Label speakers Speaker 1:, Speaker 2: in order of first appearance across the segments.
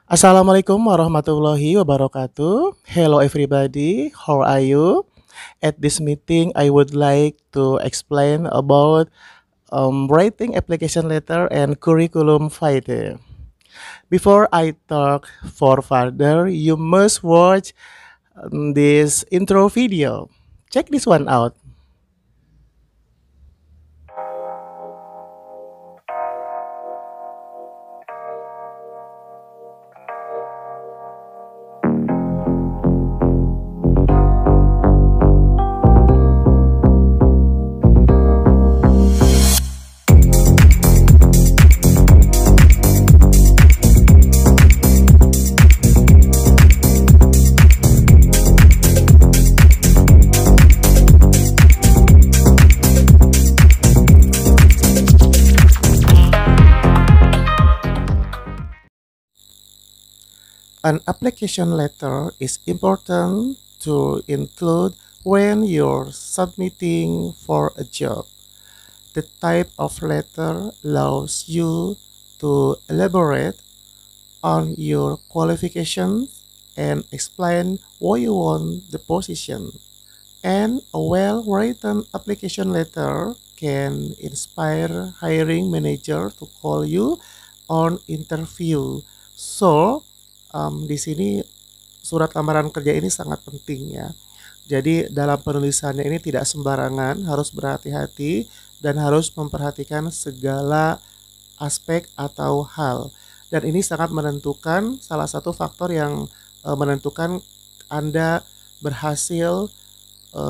Speaker 1: Assalamualaikum warahmatullahi wabarakatuh. Hello everybody, how are you? At this meeting, I would like to explain about writing application letter and curriculum vitae. Before I talk for further, you must watch this intro video. Check this one out. An application letter is important to include when you're submitting for a job. The type of letter allows you to elaborate on your qualifications and explain why you want the position. And a well-written application letter can inspire hiring manager to call you on interview. So, di sini surat lamaran kerja ini sangat penting ya. Jadi dalam penulisannya ini tidak sembarangan, harus berhati-hati dan harus memperhatikan segala aspek atau hal. Dan ini sangat menentukan salah satu faktor yang menentukan Anda berhasil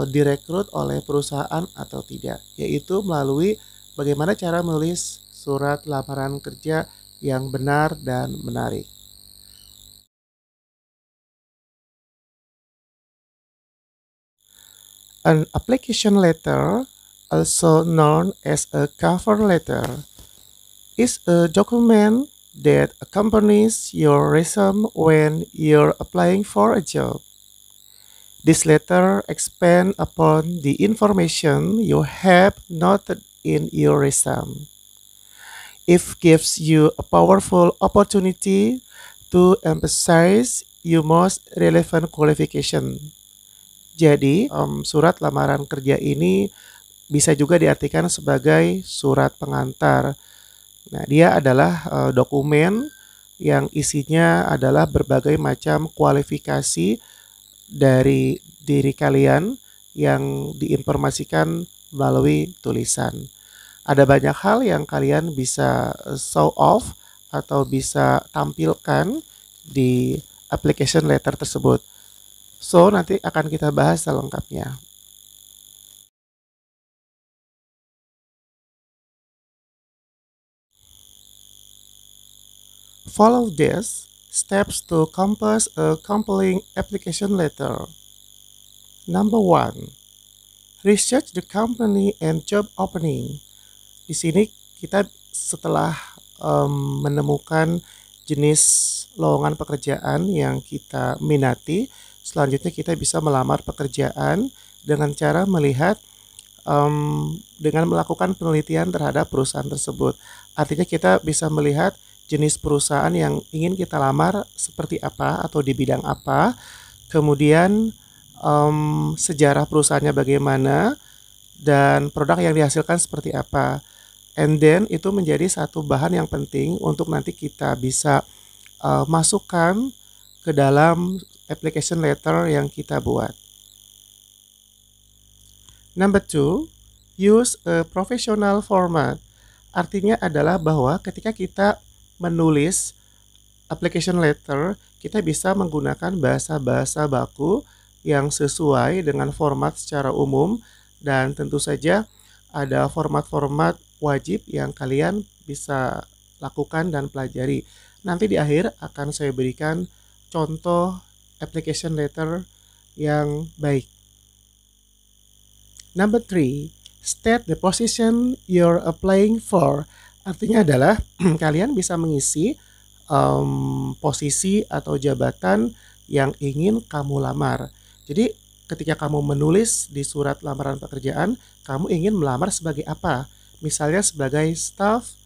Speaker 1: direkrut oleh perusahaan atau tidak, yaitu melalui bagaimana cara menulis surat lamaran kerja yang benar dan menarik. An application letter, also known as a cover letter, is a document that accompanies your resume when you're applying for a job. This letter expands upon the information you have noted in your resume. It gives you a powerful opportunity to emphasize your most relevant qualification. Jadi, surat lamaran kerja ini bisa juga diartikan sebagai surat pengantar. Nah, dia adalah dokumen yang isinya adalah berbagai macam kualifikasi dari diri kalian yang diinformasikan melalui tulisan. Ada banyak hal yang kalian bisa show off atau bisa tampilkan di application letter tersebut. So, nanti akan kita bahas selengkapnya. Follow these steps to compose a compelling application letter. Number 1. Research the company and job opening. Di sini kita setelah menemukan jenis lowongan pekerjaan yang kita minati, selanjutnya kita bisa melamar pekerjaan dengan cara melihat dengan melakukan penelitian terhadap perusahaan tersebut. Artinya kita bisa melihat jenis perusahaan yang ingin kita lamar seperti apa atau di bidang apa, kemudian sejarah perusahaannya bagaimana, dan produk yang dihasilkan seperti apa. And then itu menjadi satu bahan yang penting untuk nanti kita bisa masukkan ke dalam application letter yang kita buat. Number 2, use a professional format. Artinya adalah bahwa ketika kita menulis application letter, kita bisa menggunakan bahasa-bahasa baku yang sesuai dengan format secara umum, dan tentu saja ada format-format wajib yang kalian bisa lakukan dan pelajari. Nanti di akhir akan saya berikan contoh application letter yang baik. Number 3, state the position you're applying for. Artinya adalah kalian bisa mengisi posisi atau jabatan yang ingin kamu lamar. Jadi ketika kamu menulis di surat lamaran pekerjaan, kamu ingin melamar sebagai apa? Misalnya sebagai staff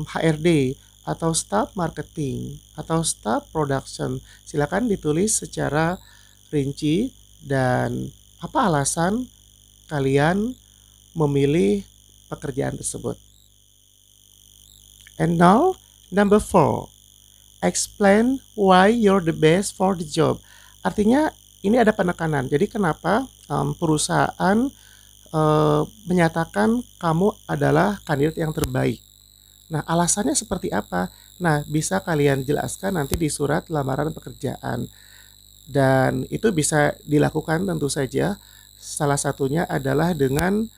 Speaker 1: HRD atau staff marketing, atau staff production. Silakan ditulis secara rinci dan apa alasan kalian memilih pekerjaan tersebut. And now, number 4. Explain why you're the best for the job. Artinya ini ada penekanan. Jadi kenapa perusahaan menyatakan kamu adalah kandidat yang terbaik. Nah, alasannya seperti apa? Nah, bisa kalian jelaskan nanti di surat lamaran pekerjaan. Dan itu bisa dilakukan tentu saja. Salah satunya adalah dengan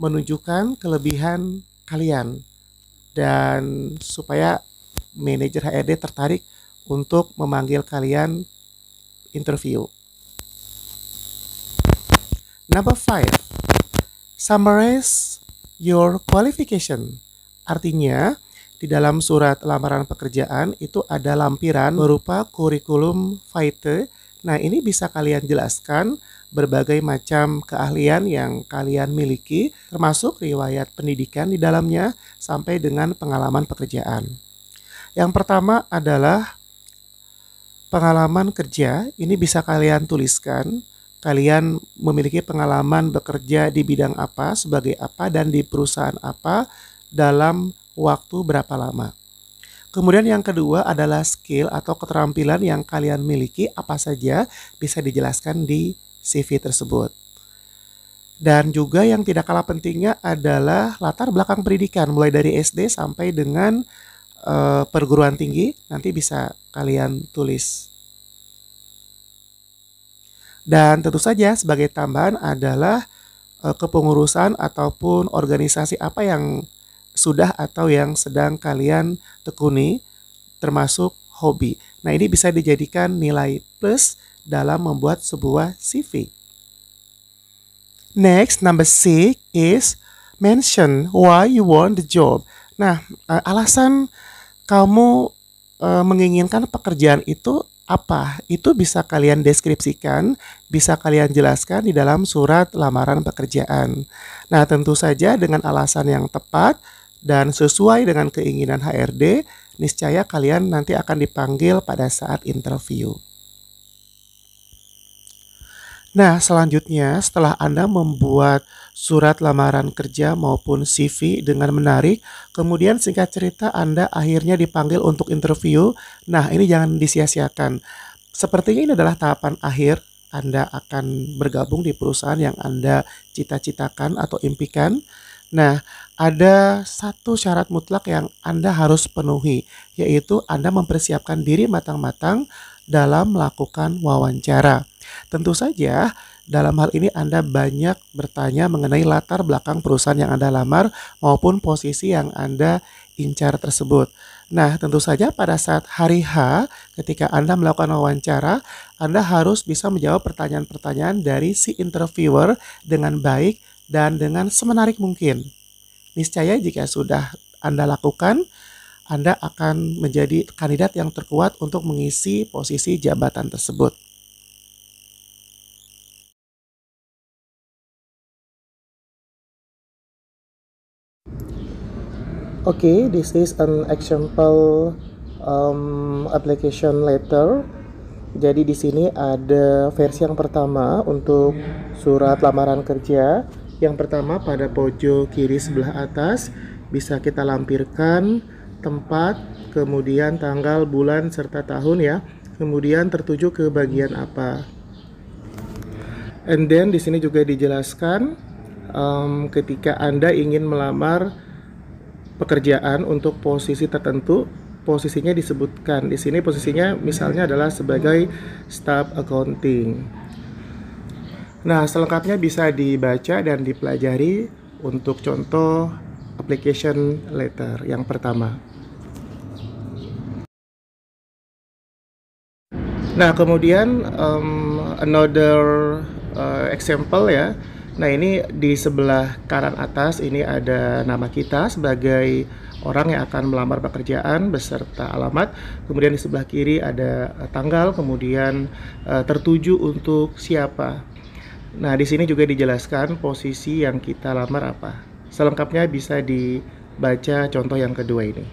Speaker 1: menunjukkan kelebihan kalian. Dan supaya manajer HRD tertarik untuk memanggil kalian interview. Number 5. Summarize your qualification. Artinya, di dalam surat lamaran pekerjaan itu ada lampiran berupa kurikulum vitae. Nah, ini bisa kalian jelaskan berbagai macam keahlian yang kalian miliki, termasuk riwayat pendidikan di dalamnya sampai dengan pengalaman pekerjaan. Yang pertama adalah pengalaman kerja. Ini bisa kalian tuliskan. Kalian memiliki pengalaman bekerja di bidang apa, sebagai apa, dan di perusahaan apa dalam waktu berapa lama. Kemudian yang kedua adalah skill atau keterampilan yang kalian miliki apa saja bisa dijelaskan di CV tersebut. Dan juga yang tidak kalah pentingnya adalah latar belakang pendidikan mulai dari SD sampai dengan perguruan tinggi, nanti bisa kalian tulis. Dan tentu saja sebagai tambahan adalah kepengurusan ataupun organisasi apa yang sudah atau yang sedang kalian tekuni, termasuk hobi. Nah, ini bisa dijadikan nilai plus dalam membuat sebuah CV. Next, number 6 is mention why you want the job. Nah, alasan kamu menginginkan pekerjaan itu apa? Itu bisa kalian deskripsikan, bisa kalian jelaskan di dalam surat lamaran pekerjaan. Nah, tentu saja dengan alasan yang tepat dan sesuai dengan keinginan HRD, niscaya kalian nanti akan dipanggil pada saat interview. Nah, selanjutnya setelah Anda membuat surat lamaran kerja maupun CV dengan menarik, kemudian singkat cerita Anda akhirnya dipanggil untuk interview. Nah, ini jangan disia-siakan. Sepertinya ini adalah tahapan akhir Anda akan bergabung di perusahaan yang Anda cita-citakan atau impikan. Nah, ada satu syarat mutlak yang Anda harus penuhi, yaitu Anda mempersiapkan diri matang-matang dalam melakukan wawancara. Tentu saja dalam hal ini Anda banyak bertanya mengenai latar belakang perusahaan yang Anda lamar maupun posisi yang Anda incar tersebut. Nah, tentu saja pada saat hari H ketika Anda melakukan wawancara, Anda harus bisa menjawab pertanyaan-pertanyaan dari si interviewer dengan baik dan dengan semenarik mungkin. Niscaya jika sudah Anda lakukan, Anda akan menjadi kandidat yang terkuat untuk mengisi posisi jabatan tersebut. Okay, this is an example application letter. Jadi di sini ada versi yang pertama untuk surat lamaran kerja. Yang pertama pada pojok kiri sebelah atas bisa kita lampirkan tempat, kemudian tanggal, bulan, serta tahun ya. Kemudian tertuju ke bagian apa. And then di sini juga dijelaskan ketika Anda ingin melamar pekerjaan untuk posisi tertentu, posisinya disebutkan. Di sini posisinya misalnya adalah sebagai staff accounting. Nah, selengkapnya bisa dibaca dan dipelajari untuk contoh application letter yang pertama. Nah, kemudian another example ya. Nah, ini di sebelah kanan atas ini ada nama kita sebagai orang yang akan melamar pekerjaan beserta alamat. Kemudian di sebelah kiri ada tanggal, kemudian tertuju untuk siapa. Nah, di sini juga dijelaskan posisi yang kita lamar apa. Selengkapnya bisa dibaca contoh yang kedua ini.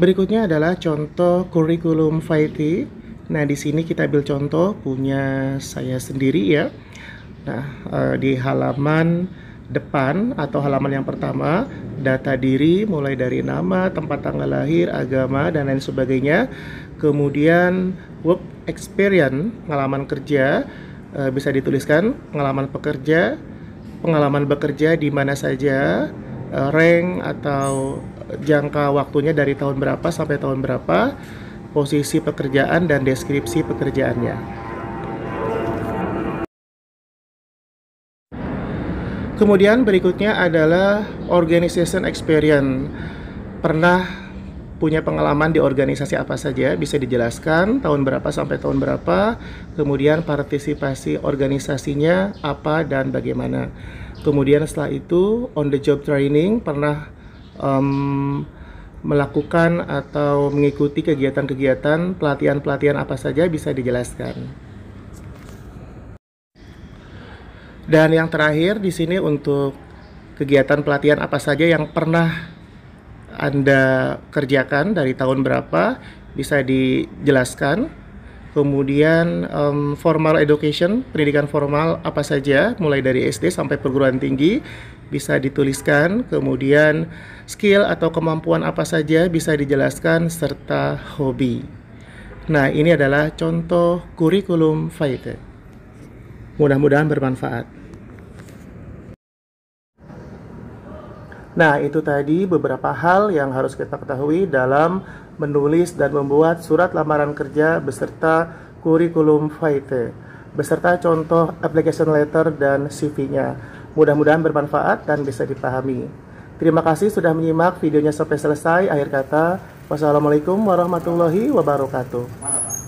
Speaker 1: Berikutnya adalah contoh kurikulum vitae. Nah, di sini kita ambil contoh punya saya sendiri ya. Nah, di halaman depan atau halaman yang pertama, data diri mulai dari nama, tempat tanggal lahir, agama, dan lain sebagainya. Kemudian work experience, pengalaman kerja, bisa dituliskan pengalaman pekerja, pengalaman bekerja di mana saja, rank atau jangka waktunya dari tahun berapa sampai tahun berapa, posisi pekerjaan dan deskripsi pekerjaannya. Kemudian berikutnya adalah organization experience. Pernah punya pengalaman di organisasi apa saja, bisa dijelaskan tahun berapa sampai tahun berapa, kemudian partisipasi organisasinya apa dan bagaimana. Kemudian setelah itu on the job training, pernah melakukan atau mengikuti kegiatan-kegiatan pelatihan-pelatihan apa saja, bisa dijelaskan. Dan yang terakhir di sini untuk kegiatan pelatihan apa saja yang pernah Anda kerjakan dari tahun berapa, bisa dijelaskan. Kemudian formal education, pendidikan formal apa saja mulai dari SD sampai perguruan tinggi, bisa dituliskan. Kemudian skill atau kemampuan apa saja bisa dijelaskan, serta hobi. Nah, ini adalah contoh kurikulum vitae. Mudah-mudahan bermanfaat. Nah, itu tadi beberapa hal yang harus kita ketahui dalam menulis dan membuat surat lamaran kerja beserta kurikulum vitae, beserta contoh application letter dan CV-nya. Mudah-mudahan bermanfaat dan bisa dipahami. Terima kasih sudah menyimak videonya sampai selesai. Akhir kata, wassalamualaikum warahmatullahi wabarakatuh.